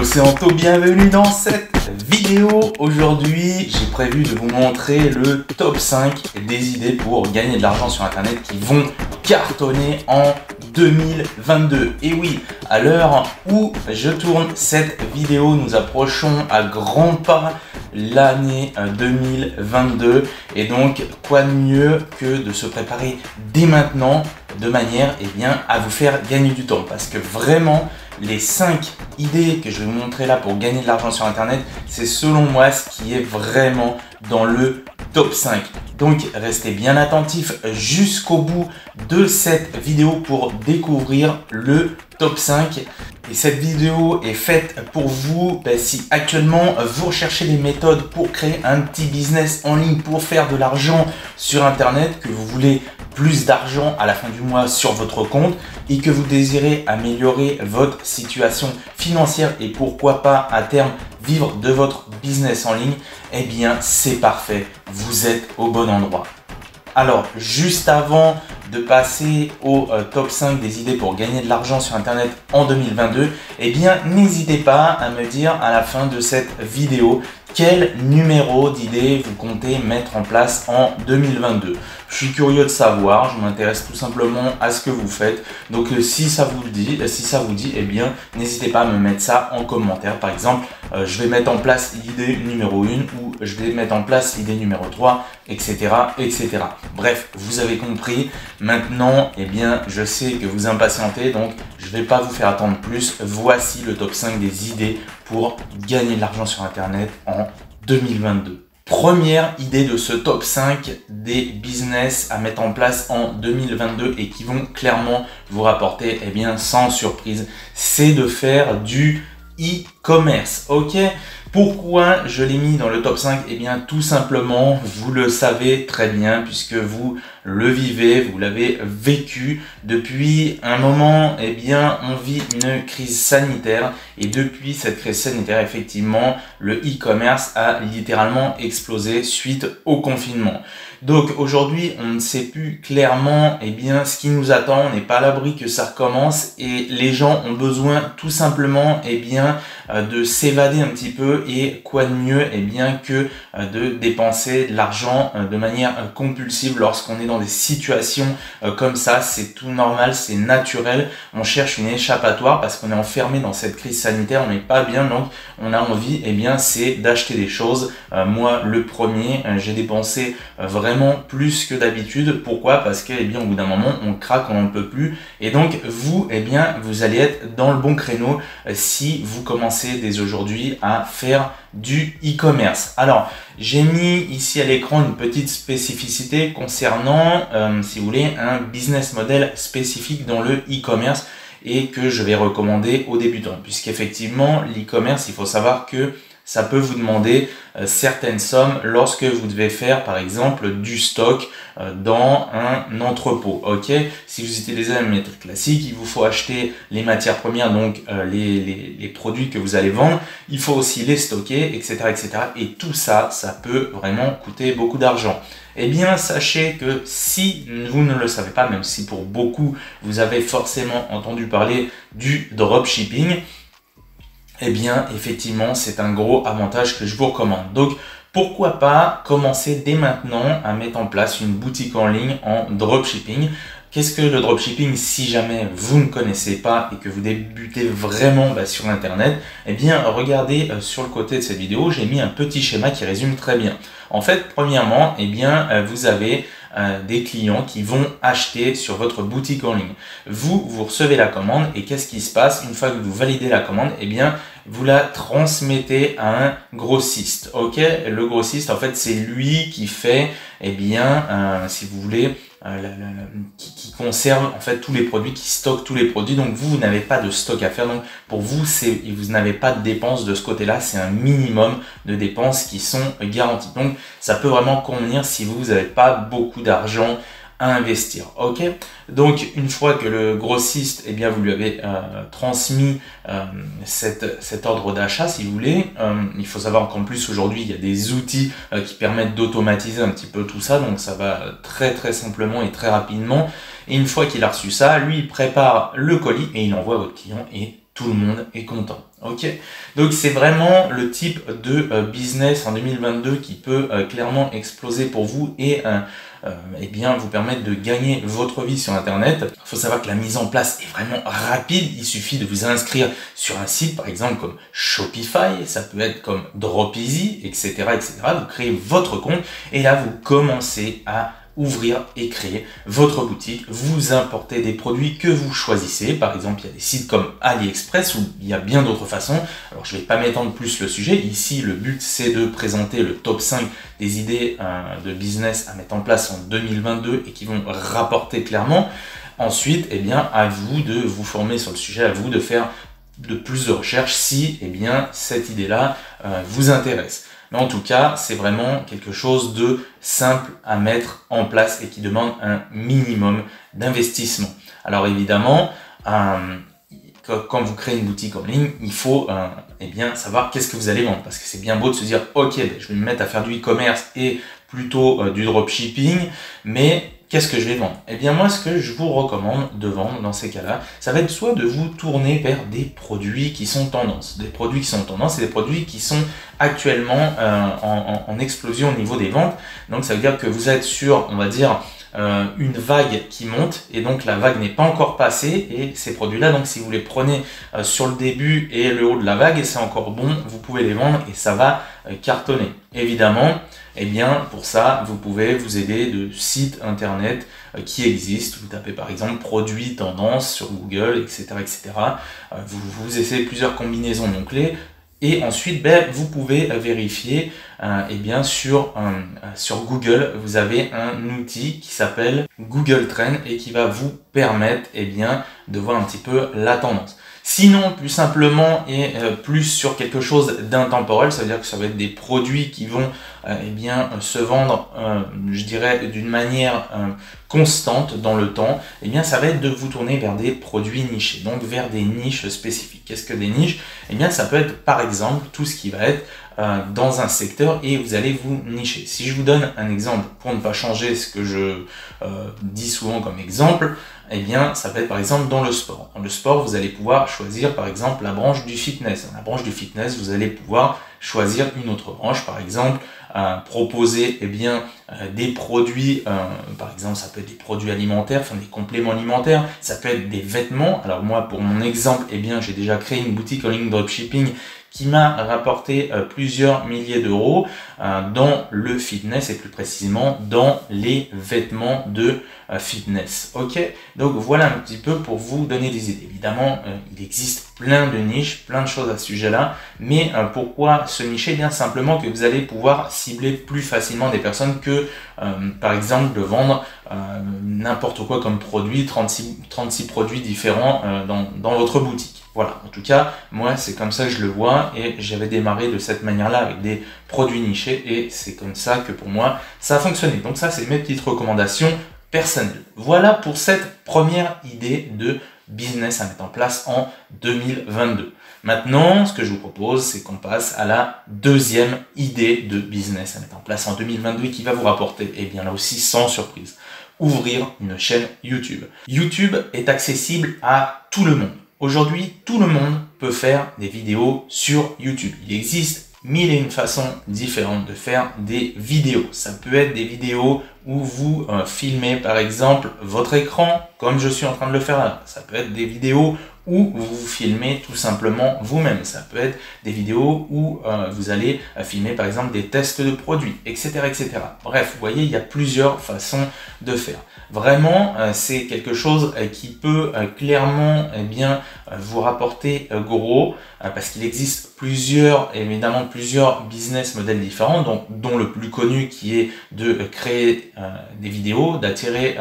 Hello, c'est Anto, bienvenue dans cette vidéo. Aujourd'hui, j'ai prévu de vous montrer le top 5 des idées pour gagner de l'argent sur internet qui vont cartonner en 2022. Et oui, à l'heure où je tourne cette vidéo, nous approchons à grands pas l'année 2022 et donc quoi de mieux que de se préparer dès maintenant de manière à vous faire gagner du temps, parce que vraiment les 5 idées que je vais vous montrer là pour gagner de l'argent sur internet, c'est selon moi ce qui est vraiment dans le top 5. Donc restez bien attentifs jusqu'au bout de cette vidéo pour découvrir le top 5. Et cette vidéo est faite pour vous si actuellement vous recherchez des méthodes pour créer un petit business en ligne, pour faire de l'argent sur internet, que vous voulez plus d'argent à la fin du mois sur votre compte et que vous désirez améliorer votre situation financière et pourquoi pas à terme vivre de votre business en ligne, eh bien c'est parfait, vous êtes au bon endroit. Alors, juste avant de passer au top 5 des idées pour gagner de l'argent sur internet en 2022, eh bien n'hésitez pas à me dire à la fin de cette vidéo quel numéro d'idées vous comptez mettre en place en 2022. Je suis curieux de savoir, je m'intéresse tout simplement à ce que vous faites. Donc si ça vous dit, eh bien n'hésitez pas à me mettre ça en commentaire. Par exemple, je vais mettre en place l'idée numéro 1 ou je vais mettre en place l'idée numéro 3, etc., etc. Bref, vous avez compris. Maintenant, eh bien, je sais que vous impatientez, donc je ne vais pas vous faire attendre plus. Voici le top 5 des idées pour gagner de l'argent sur internet en 2022. Première idée de ce top 5 des business à mettre en place en 2022 et qui vont clairement vous rapporter, eh bien, sans surprise, c'est de faire du e-commerce. Ok, pourquoi je l'ai mis dans le top 5? Eh bien, tout simplement, vous le savez très bien puisque vous le vivez, vous l'avez vécu depuis un moment. Eh bien, on vit une crise sanitaire et depuis cette crise sanitaire, effectivement, le e-commerce a littéralement explosé suite au confinement. Donc aujourd'hui, on ne sait plus clairement ce qui nous attend, on n'est pas à l'abri que ça recommence et les gens ont besoin tout simplement de s'évader un petit peu, et quoi de mieux que de dépenser de l'argent de manière compulsive lorsqu'on est dans des situations comme ça. C'est tout normal, c'est naturel, on cherche une échappatoire parce qu'on est enfermé dans cette crise sanitaire, on n'est pas bien, donc on a envie c'est d'acheter des choses. Moi le premier, j'ai dépensé vraiment plus que d'habitude. Pourquoi? Parce que au bout d'un moment on craque, on n'en peut plus, et donc vous vous allez être dans le bon créneau si vous commencez dès aujourd'hui à faire du e-commerce. Alors j'ai mis ici à l'écran une petite spécificité concernant si vous voulez un business model spécifique dans le e-commerce et que je vais recommander aux débutants, puisqu'effectivement l'e-commerce, il faut savoir que ça peut vous demander certaines sommes lorsque vous devez faire par exemple du stock dans un entrepôt. Ok, si vous utilisez la méthode classique, il vous faut acheter les matières premières, donc les produits que vous allez vendre, il faut aussi les stocker, etc., etc. Et tout ça, ça peut vraiment coûter beaucoup d'argent. Eh bien, sachez que si vous ne le savez pas, même si pour beaucoup vous avez forcément entendu parler du dropshipping, eh bien, effectivement, c'est un gros avantage que je vous recommande. Donc, pourquoi pas commencer dès maintenant à mettre en place une boutique en ligne en dropshipping. Qu'est-ce que le dropshipping si jamais vous ne connaissez pas et que vous débutez vraiment sur internet? Eh bien regardez sur le côté de cette vidéo, j'ai mis un petit schéma qui résume très bien. En fait, premièrement, vous avez des clients qui vont acheter sur votre boutique en ligne. Vous recevez la commande et qu'est-ce qui se passe? Une fois que vous validez la commande, vous la transmettez à un grossiste. Ok, le grossiste, en fait, c'est lui qui fait, si vous voulez, qui conserve en fait tous les produits, qui stocke tous les produits. Donc vous n'avez pas de stock à faire, donc pour vous vous n'avez pas de dépenses de ce côté là, c'est un minimum de dépenses qui sont garanties. Donc ça peut vraiment convenir si vous n'avez pas beaucoup d'argent à investir. Ok, donc une fois que le grossiste, vous lui avez transmis cet ordre d'achat, si vous voulez, il faut savoir qu'en plus aujourd'hui il y a des outils qui permettent d'automatiser un petit peu tout ça, donc ça va très très simplement et très rapidement. Et une fois qu'il a reçu ça, lui il prépare le colis et il envoie à votre client et tout le monde est content. Ok, donc c'est vraiment le type de business en 2022 qui peut clairement exploser pour vous et eh bien vous permettre de gagner votre vie sur Internet. Il faut savoir que la mise en place est vraiment rapide. Il suffit de vous inscrire sur un site, par exemple comme Shopify, ça peut être comme Dropeasy, etc., etc. Vous créez votre compte et là vous commencez à ouvrir et créer votre boutique. Vous importez des produits que vous choisissez. Par exemple, il y a des sites comme AliExpress où il y a bien d'autres façons. Alors, je ne vais pas m'étendre plus le sujet. Ici, le but, c'est de présenter le top 5 des idées de business à mettre en place en 2022 et qui vont rapporter clairement. Ensuite, eh bien, à vous de vous former sur le sujet, à vous de faire de plus de recherches si, eh bien, cette idée-là vous intéresse. Mais en tout cas, c'est vraiment quelque chose de simple à mettre en place et qui demande un minimum d'investissement. Alors évidemment, quand vous créez une boutique en ligne, il faut eh bien, savoir qu'est-ce que vous allez vendre. Parce que c'est bien beau de se dire, ok, je vais me mettre à faire du e-commerce et plutôt du dropshipping, mais qu'est-ce que je vais vendre? Eh bien moi, ce que je vous recommande de vendre dans ces cas-là, ça va être soit de vous tourner vers des produits qui sont tendance. Des produits qui sont tendance, c'est des produits qui sont actuellement en explosion au niveau des ventes. Donc ça veut dire que vous êtes sur, on va dire, une vague qui monte et donc la vague n'est pas encore passée et ces produits-là, donc si vous les prenez sur le début et le haut de la vague et c'est encore bon, vous pouvez les vendre et ça va cartonner. Évidemment, eh bien pour ça, vous pouvez vous aider de sites internet qui existent. Vous tapez par exemple produits tendance sur Google, etc., etc. Vous essayez plusieurs combinaisons de mots-clés. Et ensuite, vous pouvez vérifier eh bien sur Google, vous avez un outil qui s'appelle Google Trends et qui va vous permettre eh bien, de voir un petit peu la tendance. Sinon, plus simplement et plus sur quelque chose d'intemporel, ça veut dire que ça va être des produits qui vont eh bien, se vendre, je dirais, d'une manière constante dans le temps. Eh bien, ça va être de vous tourner vers des produits nichés, donc vers des niches spécifiques. Qu'est-ce que des niches? Eh bien, ça peut être par exemple tout ce qui va être dans un secteur et vous allez vous nicher. Si je vous donne un exemple pour ne pas changer ce que je dis souvent comme exemple, eh bien, ça peut être par exemple dans le sport. Dans le sport, vous allez pouvoir choisir par exemple la branche du fitness. Dans la branche du fitness, vous allez pouvoir choisir une autre branche, par exemple, proposer eh bien, des produits, par exemple, ça peut être des produits alimentaires, enfin des compléments alimentaires, ça peut être des vêtements. Alors moi, pour mon exemple, eh bien, j'ai déjà créé une boutique en ligne dropshipping qui m'a rapporté plusieurs milliers d'euros dans le fitness et plus précisément dans les vêtements de fitness. Ok, donc voilà un petit peu pour vous donner des idées. Évidemment, il existe plein de niches, plein de choses à ce sujet-là, mais pourquoi se nicher? Bien simplement que vous allez pouvoir cibler plus facilement des personnes que, par exemple, de vendre n'importe quoi comme produit, 36 produits différents dans votre boutique. Voilà, en tout cas, moi, c'est comme ça que je le vois et j'avais démarré de cette manière-là avec des produits nichés et c'est comme ça que pour moi, ça a fonctionné. Donc ça, c'est mes petites recommandations personnelles. Voilà pour cette première idée de business à mettre en place en 2022. Maintenant, ce que je vous propose, c'est qu'on passe à la deuxième idée de business à mettre en place en 2022 et qui va vous rapporter, et bien là aussi, sans surprise, ouvrir une chaîne YouTube. YouTube est accessible à tout le monde. Aujourd'hui, tout le monde peut faire des vidéos sur YouTube. Il existe mille et une façons différentes de faire des vidéos. Ça peut être des vidéos où vous filmez par exemple votre écran, comme je suis en train de le faire là. Ça peut être des vidéos où vous vous filmez tout simplement vous-même. Ça peut être des vidéos où vous allez filmer par exemple des tests de produits, etc., etc. Bref, vous voyez, il y a plusieurs façons de faire. Vraiment, c'est quelque chose qui peut clairement eh bien, vous rapporter gros parce qu'il existe évidemment plusieurs business models différents, dont le plus connu qui est de créer des vidéos, d'attirer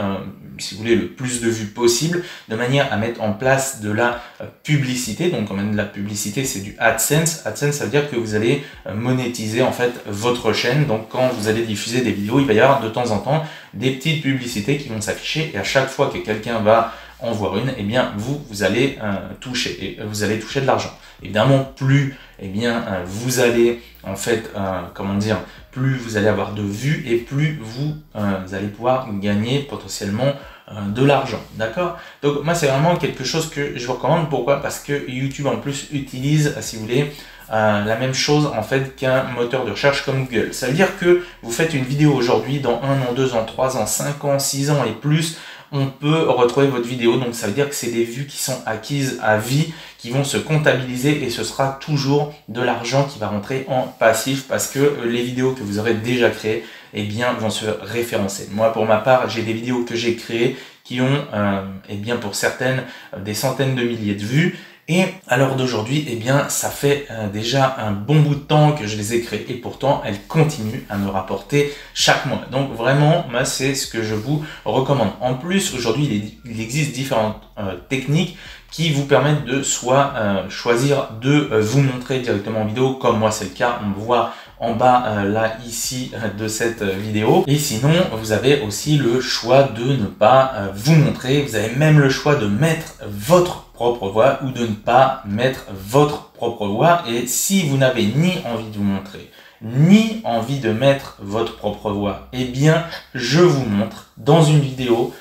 si vous voulez, le plus de vues possible, de manière à mettre en place de la publicité. Donc, quand même de la publicité, c'est du AdSense. AdSense, ça veut dire que vous allez monétiser en fait votre chaîne. Donc, quand vous allez diffuser des vidéos, il va y avoir de temps en temps des petites publicités qui vont s'afficher. Et à chaque fois que quelqu'un va en voir une, eh bien, vous allez toucher de l'argent. Évidemment, plus eh bien, vous allez en fait, plus vous allez avoir de vues et plus vous allez pouvoir gagner potentiellement de l'argent, d'accord? Donc moi c'est vraiment quelque chose que je vous recommande. Pourquoi? Parce que YouTube en plus utilise, si vous voulez, la même chose en fait qu'un moteur de recherche comme Google. Ça veut dire que vous faites une vidéo aujourd'hui, dans 1 an, 2 ans, 3 ans, 5 ans, 6 ans et plus, on peut retrouver votre vidéo. Donc ça veut dire que c'est des vues qui sont acquises à vie, qui vont se comptabiliser et ce sera toujours de l'argent qui va rentrer en passif parce que les vidéos que vous aurez déjà créées, eh bien, vont se référencer. Moi, pour ma part, j'ai des vidéos que j'ai créées qui ont, eh bien, pour certaines, des centaines de milliers de vues. Et à l'heure d'aujourd'hui, eh bien, ça fait déjà un bon bout de temps que je les ai créées et pourtant, elles continuent à me rapporter chaque mois. Donc vraiment, moi, c'est ce que je vous recommande. En plus, aujourd'hui, il existe différentes techniques qui vous permettent de soit choisir de vous montrer directement en vidéo, comme moi c'est le cas, on me voit en bas là ici de cette vidéo. Et sinon, vous avez aussi le choix de ne pas vous montrer. Vous avez même le choix de mettre votre propre voix ou de ne pas mettre votre propre voix. Et si vous n'avez ni envie de vous montrer, ni envie de mettre votre propre voix, eh bien, je vous montre dans une vidéo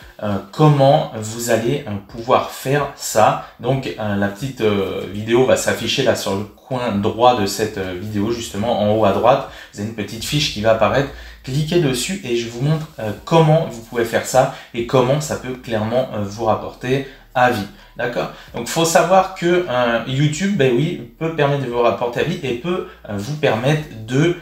comment vous allez pouvoir faire ça. Donc, la petite vidéo va s'afficher là sur le coin droit de cette vidéo, justement en haut à droite. Vous avez une petite fiche qui va apparaître. Cliquez dessus et je vous montre comment vous pouvez faire ça et comment ça peut clairement vous rapporter à vie. D'accord? Donc, il faut savoir que YouTube, ben oui, peut permettre de vous rapporter à vie et peut vous permettre de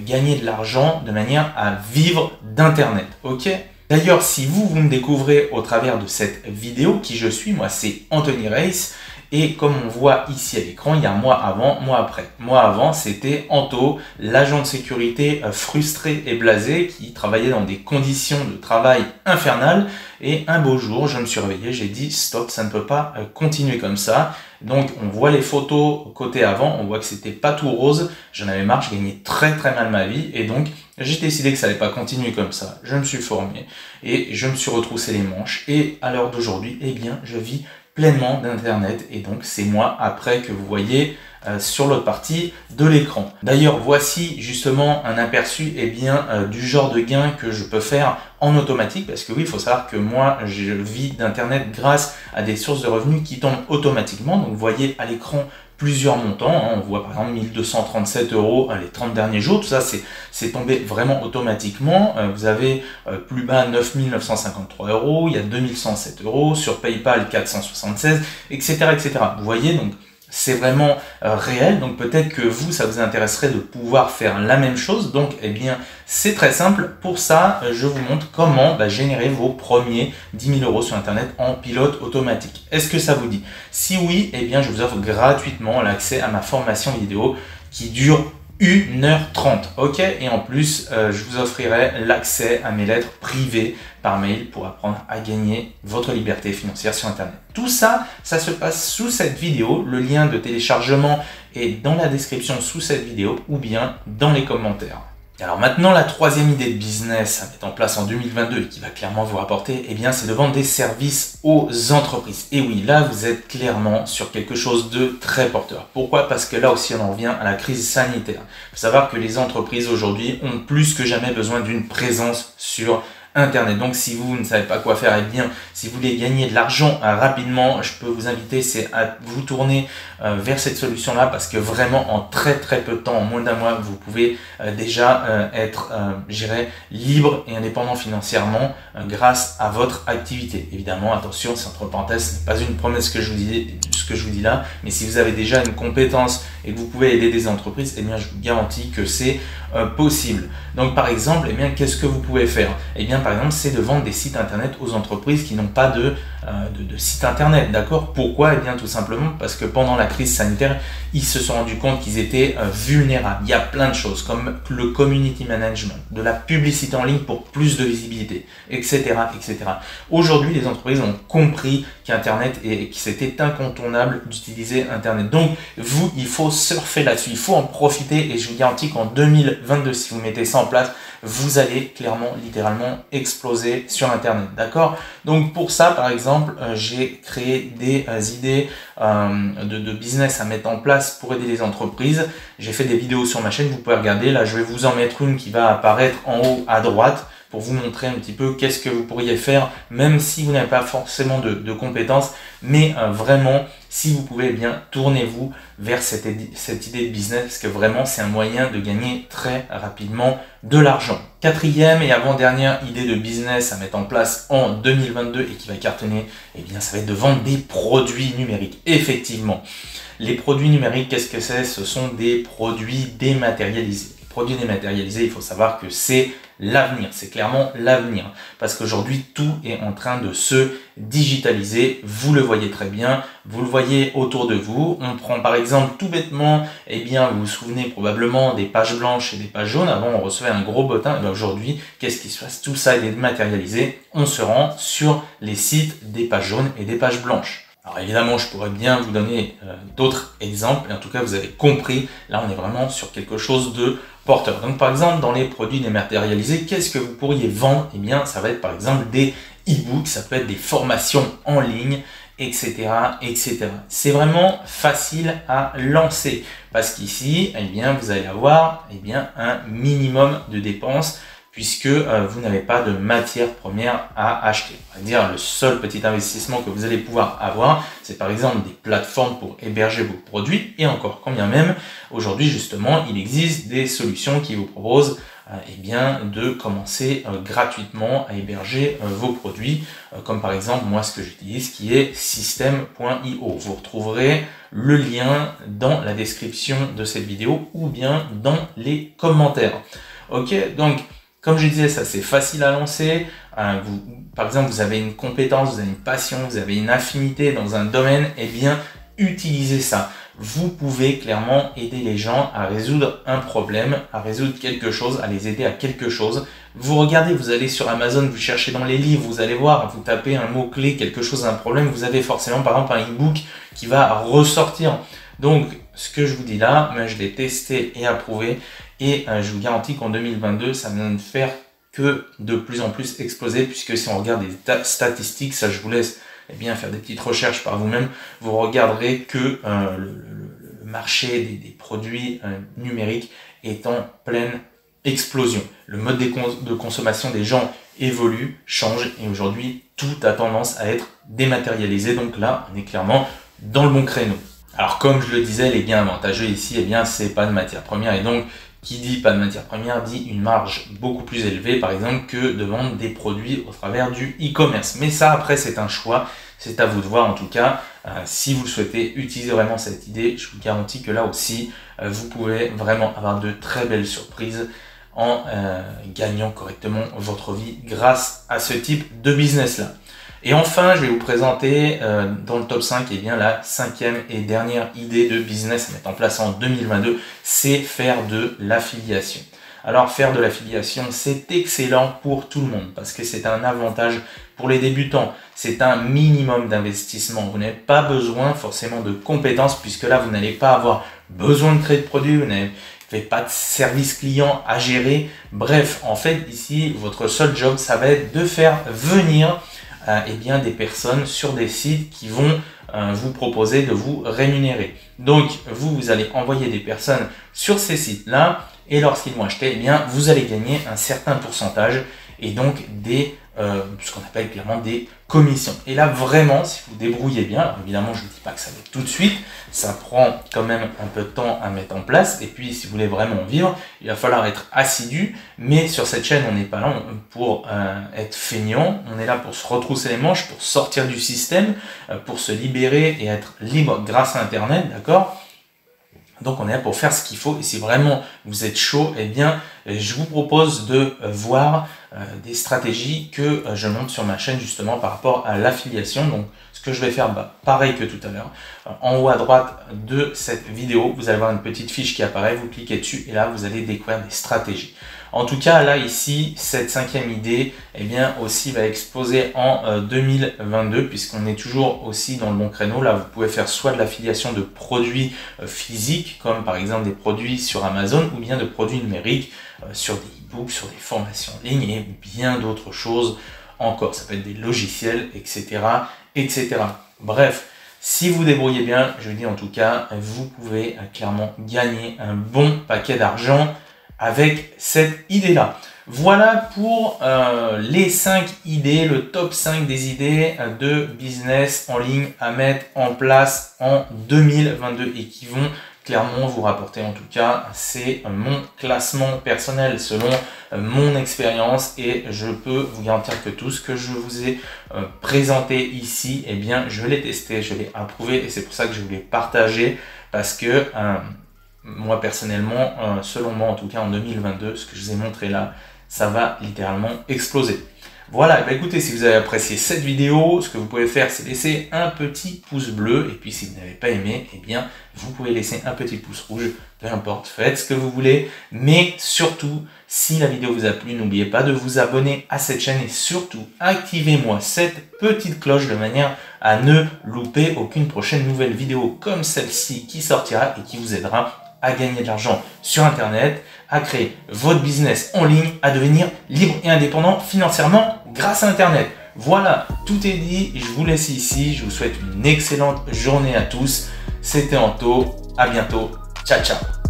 gagner de l'argent de manière à vivre d'Internet. Ok? D'ailleurs, si vous me découvrez au travers de cette vidéo, qui je suis, moi c'est Anthony Race. Et comme on voit ici à l'écran, il y a moi avant, moi après. Moi avant, c'était Anto, l'agent de sécurité frustré et blasé qui travaillait dans des conditions de travail infernales. Et un beau jour, je me suis réveillé, j'ai dit stop, ça ne peut pas continuer comme ça. Donc on voit les photos côté avant, on voit que c'était pas tout rose. J'en avais marre, je gagnais très mal ma vie. Et donc j'ai décidé que ça allait pas continuer comme ça. Je me suis formé et je me suis retroussé les manches. Et à l'heure d'aujourd'hui, eh bien, je vis pleinement d'Internet et donc c'est moi après que vous voyez sur l'autre partie de l'écran. D'ailleurs, voici justement un aperçu eh bien, du genre de gain que je peux faire en automatique parce que oui, il faut savoir que moi, je vis d'Internet grâce à des sources de revenus qui tombent automatiquement. Donc, vous voyez à l'écran plusieurs montants, hein. On voit par exemple 1237 € les 30 derniers jours, tout ça c'est tombé vraiment automatiquement. Vous avez plus bas 9953 €, il y a 2107 €, sur PayPal 476, etc. etc. Vous voyez, donc c'est vraiment réel, donc peut-être que vous, ça vous intéresserait de pouvoir faire la même chose. Donc, eh bien, c'est très simple. Pour ça, je vous montre comment générer vos premiers 10 000 € sur Internet en pilote automatique. Est-ce que ça vous dit? Si oui, eh bien, je vous offre gratuitement l'accès à ma formation vidéo qui dure 1h30, ok? Et en plus, je vous offrirai l'accès à mes lettres privées par mail pour apprendre à gagner votre liberté financière sur Internet. Tout ça, ça se passe sous cette vidéo. Le lien de téléchargement est dans la description sous cette vidéo ou bien dans les commentaires. Alors maintenant, la troisième idée de business à mettre en place en 2022 et qui va clairement vous rapporter, eh bien, c'est de vendre des services aux entreprises. Et oui, là, vous êtes clairement sur quelque chose de très porteur. Pourquoi? Parce que là aussi, on en revient à la crise sanitaire. Il faut savoir que les entreprises aujourd'hui ont plus que jamais besoin d'une présence sur Internet. Donc si vous ne savez pas quoi faire, eh bien si vous voulez gagner de l'argent rapidement, je peux vous inviter à vous tourner vers cette solution là parce que vraiment en très peu de temps, en moins d'un mois, vous pouvez déjà être je dirais libre et indépendant financièrement grâce à votre activité. Évidemment, attention, c'est entre parenthèses, ce n'est pas une promesse que je vous dis là, mais si vous avez déjà une compétence et que vous pouvez aider des entreprises, eh bien je vous garantis que c'est possible. Donc par exemple, eh bien qu'est-ce que vous pouvez faire? Eh bien par exemple, c'est de vendre des sites internet aux entreprises qui n'ont pas de site internet, d'accord? Pourquoi? Eh bien tout simplement parce que pendant la crise sanitaire, ils se sont rendus compte qu'ils étaient vulnérables. Il y a plein de choses comme le community management, de la publicité en ligne pour plus de visibilité, etc. etc. Aujourd'hui, les entreprises ont compris qu'Internet et que c'était incontournable d'utiliser Internet. Donc vous, il faut surfer là-dessus, il faut en profiter et je vous garantis qu'en 2022, si vous mettez ça en place, vous allez clairement, littéralement exploser sur Internet, d'accord? Donc pour ça, par exemple, j'ai créé des idées de business à mettre en place pour aider les entreprises. J'ai fait des vidéos sur ma chaîne, vous pouvez regarder. Là, je vais vous en mettre une qui va apparaître en haut à droite. pour vous montrer un petit peu qu'est-ce que vous pourriez faire, même si vous n'avez pas forcément de compétences, mais vraiment, si vous pouvez, eh bien, tournez-vous vers cette idée de business, parce que vraiment, c'est un moyen de gagner très rapidement de l'argent. Quatrième et avant-dernière idée de business à mettre en place en 2022 et qui va cartonner, eh bien, ça va être de vendre des produits numériques. Effectivement, les produits numériques, qu'est-ce que c'est? Ce sont des produits dématérialisés. Les produits dématérialisés, il faut savoir que c'est l'avenir, c'est clairement l'avenir, parce qu'aujourd'hui tout est en train de se digitaliser, vous le voyez très bien, vous le voyez autour de vous. On prend par exemple tout bêtement, eh bien vous vous souvenez probablement des pages blanches et des pages jaunes. Avant on recevait un gros bottin, et bien aujourd'hui qu'est-ce qui se passe? Tout ça est dématérialisé, on se rend sur les sites des pages jaunes et des pages blanches. Alors évidemment, je pourrais bien vous donner d'autres exemples, mais en tout cas, vous avez compris, là, on est vraiment sur quelque chose de porteur. Donc, par exemple, dans les produits dématérialisés, qu'est-ce que vous pourriez vendre? Eh bien, ça va être par exemple des e-books, ça peut être des formations en ligne, etc., etc. C'est vraiment facile à lancer, parce qu'ici, eh bien, vous allez avoir, eh bien, un minimum de dépenses, puisque vous n'avez pas de matière première à acheter. On va dire le seul petit investissement que vous allez pouvoir avoir, c'est par exemple des plateformes pour héberger vos produits, et encore, quand bien même, aujourd'hui justement, il existe des solutions qui vous proposent eh bien, de commencer gratuitement à héberger vos produits, comme par exemple moi ce que j'utilise qui est System.io. Vous retrouverez le lien dans la description de cette vidéo ou bien dans les commentaires. Ok, donc comme je disais, ça c'est facile à lancer. Par exemple, vous avez une compétence, vous avez une passion, vous avez une affinité dans un domaine, eh bien, utilisez ça. Vous pouvez clairement aider les gens à résoudre un problème, à résoudre quelque chose, à les aider à quelque chose. Vous regardez, vous allez sur Amazon, vous cherchez dans les livres, vous allez voir, vous tapez un mot-clé, quelque chose, un problème, vous avez forcément par exemple un e-book qui va ressortir. Donc, ce que je vous dis là, je l'ai testé et approuvé. Et je vous garantis qu'en 2022, ça ne faire que de plus en plus exploser, puisque si on regarde les statistiques, ça je vous laisse eh bien, faire des petites recherches par vous-même, vous regarderez que le marché des produits numériques est en pleine explosion. Le mode de consommation des gens évolue, change, et aujourd'hui, tout a tendance à être dématérialisé. Donc là, on est clairement dans le bon créneau. Alors comme je le disais, les gains avantageux ici, eh bien, c'est pas de matière première, et donc qui dit pas de matière première dit une marge beaucoup plus élevée, par exemple, que de vendre des produits au travers du e-commerce. Mais ça, après, c'est un choix, c'est à vous de voir en tout cas. Si vous souhaitez utiliser vraiment cette idée, je vous garantis que là aussi, vous pouvez vraiment avoir de très belles surprises en gagnant correctement votre vie grâce à ce type de business-là. Et enfin, je vais vous présenter dans le top 5, eh bien, la cinquième et dernière idée de business à mettre en place en 2022, c'est faire de l'affiliation. Alors, faire de l'affiliation, c'est excellent pour tout le monde parce que c'est un avantage pour les débutants. C'est un minimum d'investissement. Vous n'avez pas besoin forcément de compétences puisque là, vous n'allez pas avoir besoin de créer de produits, vous n'avez pas de service client à gérer. Bref, en fait, ici, votre seul job, ça va être de faire venir eh bien, des personnes sur des sites qui vont vous proposer de vous rémunérer. Donc, vous allez envoyer des personnes sur ces sites-là et lorsqu'ils vont acheter, eh bien, vous allez gagner un certain pourcentage et donc ce qu'on appelle clairement des commissions. Et là, vraiment, si vous débrouillez bien, alors évidemment, je ne dis pas que ça va être tout de suite, ça prend quand même un peu de temps à mettre en place. Et puis, si vous voulez vraiment vivre, il va falloir être assidu. Mais sur cette chaîne, on n'est pas là pour être feignant. On est là pour se retrousser les manches, pour sortir du système, pour se libérer et être libre grâce à Internet, d'accord ? Donc on est là pour faire ce qu'il faut et si vraiment vous êtes chaud, eh bien je vous propose de voir des stratégies que je montre sur ma chaîne justement par rapport à l'affiliation. Donc ce que je vais faire, pareil que tout à l'heure, en haut à droite de cette vidéo, vous allez voir une petite fiche qui apparaît, vous cliquez dessus et là vous allez découvrir des stratégies. En tout cas, là, ici, cette cinquième idée, eh bien, aussi va exploser en 2022, puisqu'on est toujours aussi dans le bon créneau. Là, vous pouvez faire soit de l'affiliation de produits physiques, comme par exemple des produits sur Amazon, ou bien de produits numériques sur des e-books, sur des formations en ligne, et bien d'autres choses encore. Ça peut être des logiciels, etc., etc. Bref, si vous débrouillez bien, je vous dis en tout cas, vous pouvez clairement gagner un bon paquet d'argent avec cette idée-là. Voilà pour les 5 idées, le top 5 des idées de business en ligne à mettre en place en 2022 et qui vont clairement vous rapporter, en tout cas, c'est mon classement personnel selon mon expérience et je peux vous garantir que tout ce que je vous ai présenté ici, eh bien, je l'ai testé, je l'ai approuvé et c'est pour ça que je voulais partager parce que moi personnellement, selon moi en tout cas en 2022, ce que je vous ai montré là, ça va littéralement exploser. Voilà, bah écoutez, si vous avez apprécié cette vidéo, ce que vous pouvez faire, c'est laisser un petit pouce bleu. Et puis si vous n'avez pas aimé, eh bien, vous pouvez laisser un petit pouce rouge. Peu importe, faites ce que vous voulez. Mais surtout, si la vidéo vous a plu, n'oubliez pas de vous abonner à cette chaîne. Et surtout, activez-moi cette petite cloche de manière à ne louper aucune prochaine nouvelle vidéo comme celle-ci qui sortira et qui vous aidera à gagner de l'argent sur Internet, à créer votre business en ligne, à devenir libre et indépendant financièrement grâce à Internet. Voilà, tout est dit. Je vous laisse ici. Je vous souhaite une excellente journée à tous. C'était Anto. À bientôt. Ciao, ciao.